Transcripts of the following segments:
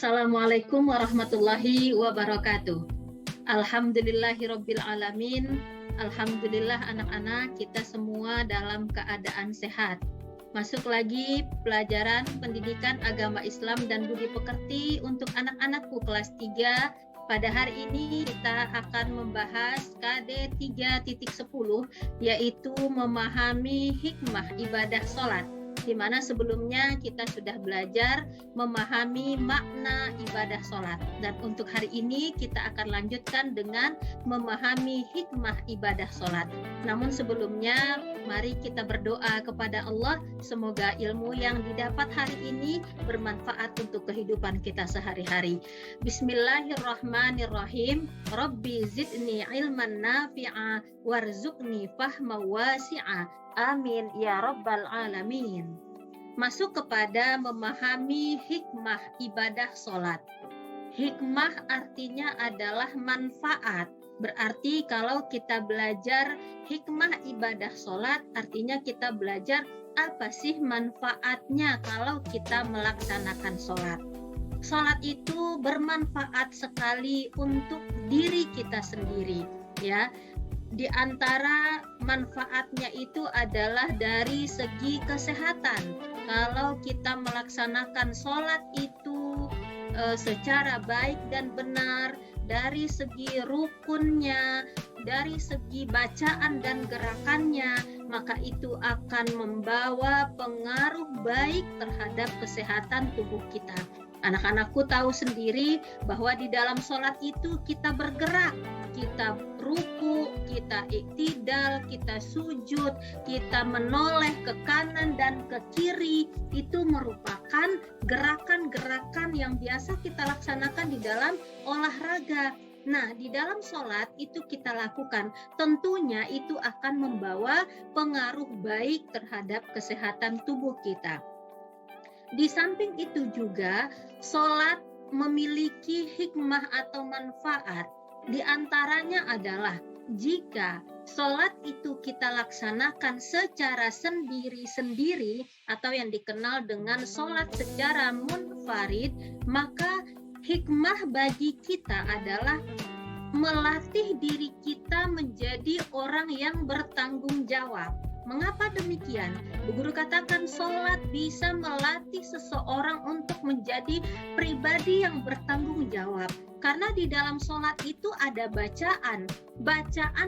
Assalamualaikum warahmatullahi wabarakatuh. Alhamdulillahirabbil alamin. Alhamdulillah anak-anak kita semua dalam keadaan sehat. Masuk lagi pelajaran pendidikan agama Islam dan budi pekerti untuk anak-anakku kelas 3. Pada hari ini kita akan membahas KD 3.10 yaitu memahami hikmah ibadah sholat, di mana sebelumnya kita sudah belajar memahami makna ibadah sholat. Dan untuk hari ini kita akan lanjutkan dengan memahami hikmah ibadah sholat. Namun sebelumnya, mari kita berdoa kepada Allah, semoga ilmu yang didapat hari ini bermanfaat untuk kehidupan kita sehari-hari. Bismillahirrahmanirrahim. Rabbi zidni ilman nafi'a warzuqni fahma wasi'a. Amin ya rabbal alamin. Masuk kepada memahami hikmah ibadah sholat. Hikmah artinya adalah manfaat. Berarti kalau kita belajar hikmah ibadah sholat, artinya kita belajar apa sih manfaatnya kalau kita melaksanakan sholat. Sholat itu bermanfaat sekali untuk diri kita sendiri, ya. Di antara manfaatnya itu adalah dari segi kesehatan. Kalau kita melaksanakan sholat itu secara baik dan benar, dari segi rukunnya, dari segi bacaan dan gerakannya, maka itu akan membawa pengaruh baik terhadap kesehatan tubuh kita. Anak-anakku tahu sendiri bahwa di dalam sholat itu kita bergerak, kita ruku, kita iktidal, kita sujud, kita menoleh ke kanan dan ke kiri. Itu merupakan gerakan-gerakan yang biasa kita laksanakan di dalam olahraga. Nah, di dalam sholat itu kita lakukan. Tentunya itu akan membawa pengaruh baik terhadap kesehatan tubuh kita. Di samping itu juga, sholat memiliki hikmah atau manfaat. Di antaranya adalah jika sholat itu kita laksanakan secara sendiri-sendiri atau yang dikenal dengan sholat secara munfarid, maka hikmah bagi kita adalah melatih diri kita menjadi orang yang bertanggung jawab. Mengapa demikian? Bu Guru katakan sholat bisa melatih seseorang untuk menjadi pribadi yang bertanggung jawab. Karena di dalam sholat itu ada bacaan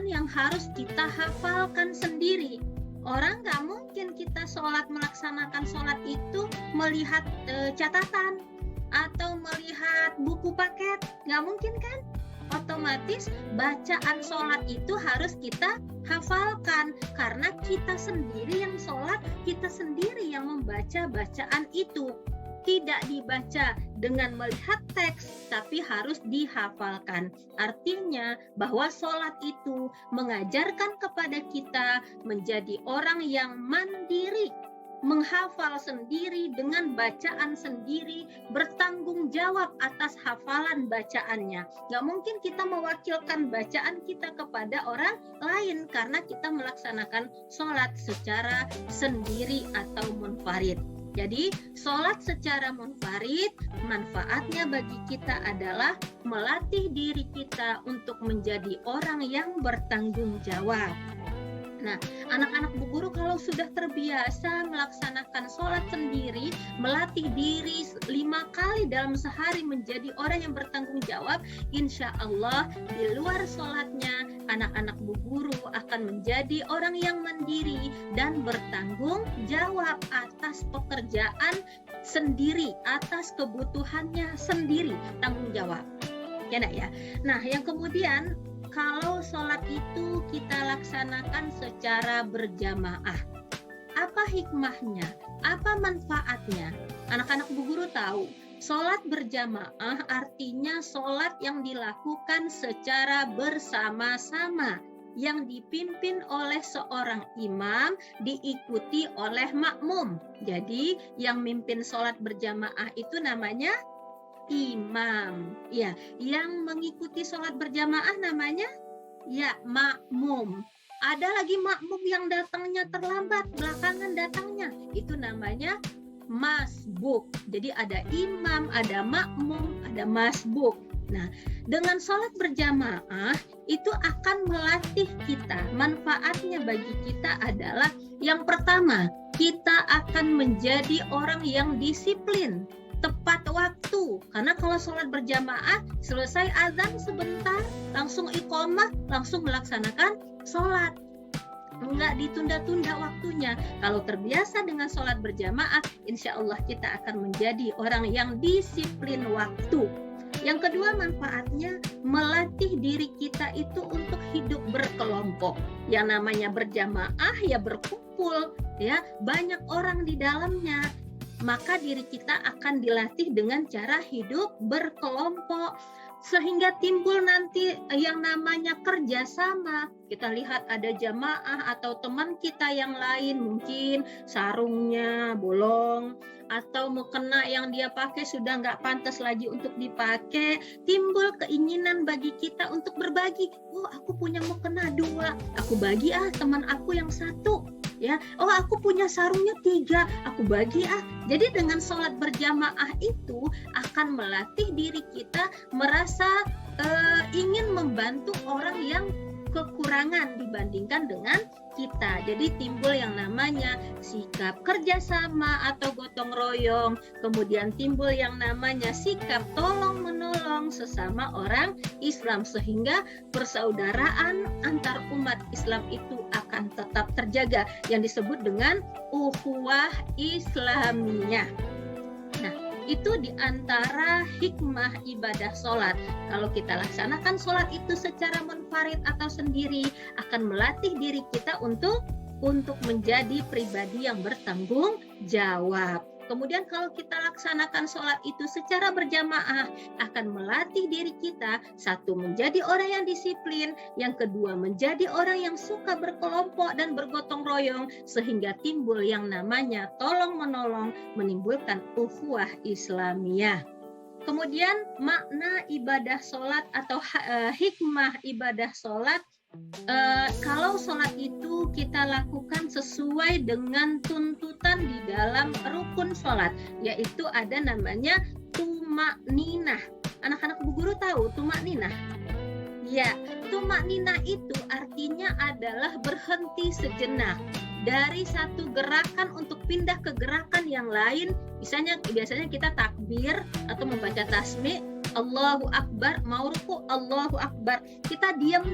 yang harus kita hafalkan sendiri. Orang nggak mungkin kita melaksanakan sholat itu melihat catatan atau melihat buku paket, nggak mungkin kan? Otomatis bacaan sholat itu harus kita hafalkan karena kita sendiri yang sholat, kita sendiri yang membaca bacaan itu. Tidak dibaca dengan melihat teks, tapi harus dihafalkan. Artinya bahwa sholat itu mengajarkan kepada kita menjadi orang yang mandiri, menghafal sendiri dengan bacaan sendiri, bertanggung jawab atas hafalan bacaannya. Gak mungkin kita mewakilkan bacaan kita kepada orang lain karena kita melaksanakan sholat secara sendiri atau munfarid. Jadi sholat secara munfarid manfaatnya bagi kita adalah melatih diri kita untuk menjadi orang yang bertanggung jawab. Nah, anak-anak Bu Guru kalau sudah terbiasa melaksanakan sholat sendiri, melatih diri 5 kali dalam sehari menjadi orang yang bertanggung jawab, insya Allah di luar sholatnya anak-anak Bu Guru akan menjadi orang yang mandiri dan bertanggung jawab atas pekerjaan sendiri, atas kebutuhannya sendiri, tanggung jawab. Ya, nak ya. Nah, yang kemudian kalau sholat itu kita laksanakan secara berjamaah, apa hikmahnya? Apa manfaatnya? Anak-anak Bu Guru tahu, sholat berjamaah artinya sholat yang dilakukan secara bersama-sama, yang dipimpin oleh seorang imam, diikuti oleh makmum. Jadi yang mimpin sholat berjamaah itu namanya imam, ya. Yang mengikuti sholat berjamaah namanya ya makmum. Ada lagi makmum yang datangnya terlambat, belakangan datangnya, itu namanya masbuk. Jadi ada imam, ada makmum, ada masbuk. Nah, dengan sholat berjamaah itu akan melatih kita. Manfaatnya bagi kita adalah yang pertama, kita akan menjadi orang yang disiplin, tepat waktu. Karena kalau sholat berjamaah, selesai azan sebentar, langsung iqomah, langsung melaksanakan sholat. Enggak ditunda-tunda waktunya. Kalau terbiasa dengan sholat berjamaah, insya Allah kita akan menjadi orang yang disiplin waktu. Yang kedua manfaatnya melatih diri kita itu untuk hidup berkelompok. Yang namanya berjamaah ya berkumpul, ya banyak orang di dalamnya. Maka diri kita akan dilatih dengan cara hidup berkelompok. Sehingga timbul nanti yang namanya kerjasama. Kita lihat ada jamaah atau teman kita yang lain, mungkin sarungnya bolong atau mukena yang dia pakai sudah nggak pantas lagi untuk dipakai. Timbul keinginan bagi kita untuk berbagi. Oh, aku punya mukena 2, aku bagi teman aku yang 1. Ya, oh aku punya sarungnya 3, aku bagi Jadi dengan sholat berjamaah itu akan melatih diri kita merasa ingin membantu orang yang kekurangan dibandingkan dengan kita. Jadi timbul yang namanya sikap kerjasama atau gotong royong, kemudian timbul yang namanya sikap tolong menolong sesama orang Islam, sehingga persaudaraan antar umat Islam itu akan tetap terjaga, yang disebut dengan ukhuwah Islamiyah. Nah, itu diantara hikmah ibadah sholat. Kalau kita laksanakan sholat itu secara munfarid atau sendiri, akan melatih diri kita untuk menjadi pribadi yang bertanggung jawab. Kemudian kalau kita laksanakan sholat itu secara berjamaah, akan melatih diri kita, satu, menjadi orang yang disiplin, yang kedua, menjadi orang yang suka berkelompok dan bergotong royong, sehingga timbul yang namanya tolong-menolong, menimbulkan ukhuwah Islamiyah. Kemudian makna ibadah sholat atau hikmah ibadah sholat, kalau sholat itu kita lakukan sesuai dengan tuntutan di dalam rukun sholat, yaitu ada namanya tumakninah. Anak-anak Bu Guru tahu tumakninah? Ya, tumakninah itu artinya adalah berhenti sejenak dari satu gerakan untuk pindah ke gerakan yang lain. Biasanya kita takbir atau membaca tasbih, Allahu Akbar, mau ruku, Allahu Akbar. Kita diam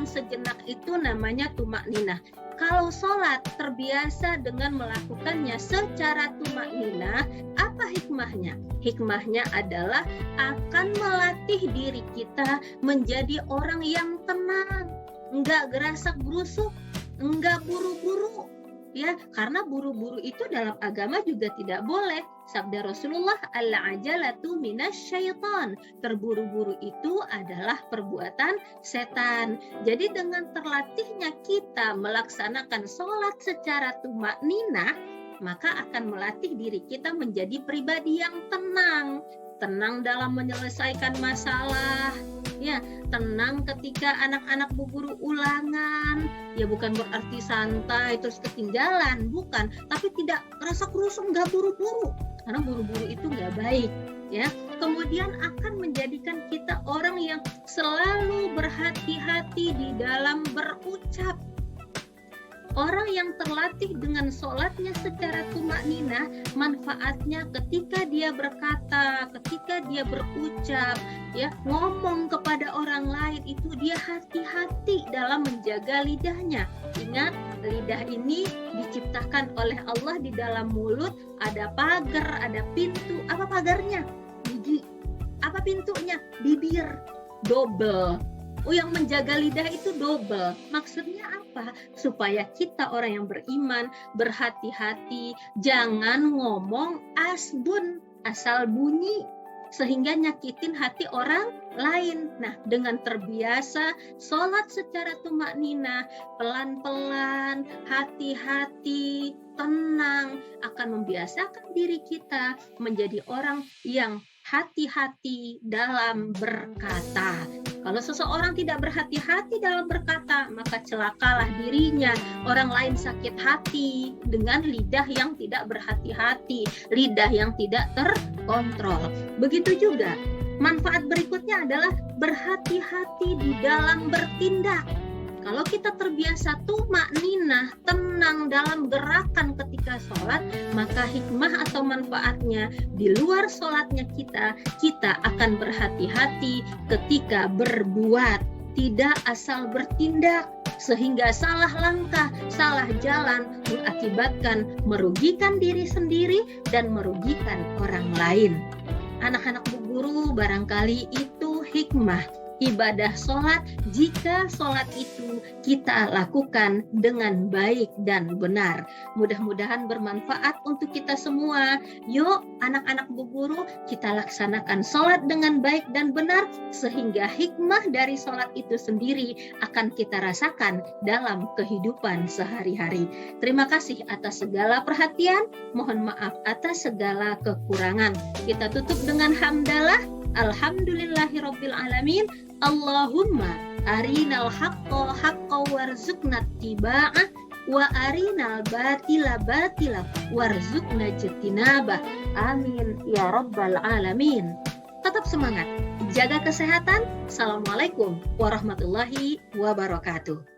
sejenak, itu namanya tumakninah. Kalau sholat terbiasa dengan melakukannya secara tumakninah, apa hikmahnya? Hikmahnya adalah akan melatih diri kita menjadi orang yang tenang, enggak gerasak gerusuk, enggak buru-buru. Ya, karena buru-buru itu dalam agama juga tidak boleh. Sabda Rasulullah, al-ajalatu minasyaitan. Terburu-buru itu adalah perbuatan setan. Jadi dengan terlatihnya kita melaksanakan sholat secara tumakninah, maka akan melatih diri kita menjadi pribadi yang tenang. Tenang dalam menyelesaikan masalah, ya, tenang ketika anak-anak Bu Guru ulangan, ya bukan berarti santai terus ketinggalan, bukan, tapi tidak rasa kerusung, nggak buru-buru, karena buru-buru itu nggak baik, ya. Kemudian akan menjadikan kita orang yang selalu berhati-hati di dalam berucap. Orang yang terlatih dengan sholatnya secara tumakninah, manfaatnya ketika dia berkata, ketika dia berucap, ya, ngomong kepada orang lain, itu dia hati-hati dalam menjaga lidahnya. Ingat, lidah ini diciptakan oleh Allah, di dalam mulut ada pagar, ada pintu. Apa pagarnya? Gigi. Apa pintunya? Bibir. Double. Yang menjaga lidah itu double. Maksudnya apa? Supaya kita orang yang beriman berhati-hati, jangan ngomong asbun, asal bunyi, sehingga nyakitin hati orang lain. Nah, dengan terbiasa sholat secara tumakninah, pelan-pelan, hati-hati, tenang, akan membiasakan diri kita menjadi orang yang hati-hati dalam berkata. Kalau seseorang tidak berhati-hati dalam berkata, maka celakalah dirinya. Orang lain sakit hati dengan lidah yang tidak berhati-hati, lidah yang tidak terkontrol. Begitu juga manfaat berikutnya adalah berhati-hati di dalam bertindak. Kalau kita terbiasa tumak ninah, tenang dalam gerakan ketika sholat, maka hikmah atau manfaatnya di luar sholatnya kita akan berhati-hati ketika berbuat, tidak asal bertindak, sehingga salah langkah, salah jalan mengakibatkan merugikan diri sendiri dan merugikan orang lain. Anak-anak Bu Guru, barangkali itu hikmah ibadah sholat jika sholat itu kita lakukan dengan baik dan benar. Mudah-mudahan bermanfaat untuk kita semua. Yuk anak-anak Bu Guru, kita laksanakan sholat dengan baik dan benar sehingga hikmah dari sholat itu sendiri akan kita rasakan dalam kehidupan sehari-hari. Terima kasih atas segala perhatian, mohon maaf atas segala kekurangan. Kita tutup dengan hamdalah. Alhamdulillahirabbil alamin. Allahumma arinal haqqa haqqa warzuqna tiba'ah wa arinal batila batila warzuqna jitinabah. Amin ya rabbal alamin. Tetap semangat, jaga kesehatan. Assalamualaikum warahmatullahi wabarakatuh.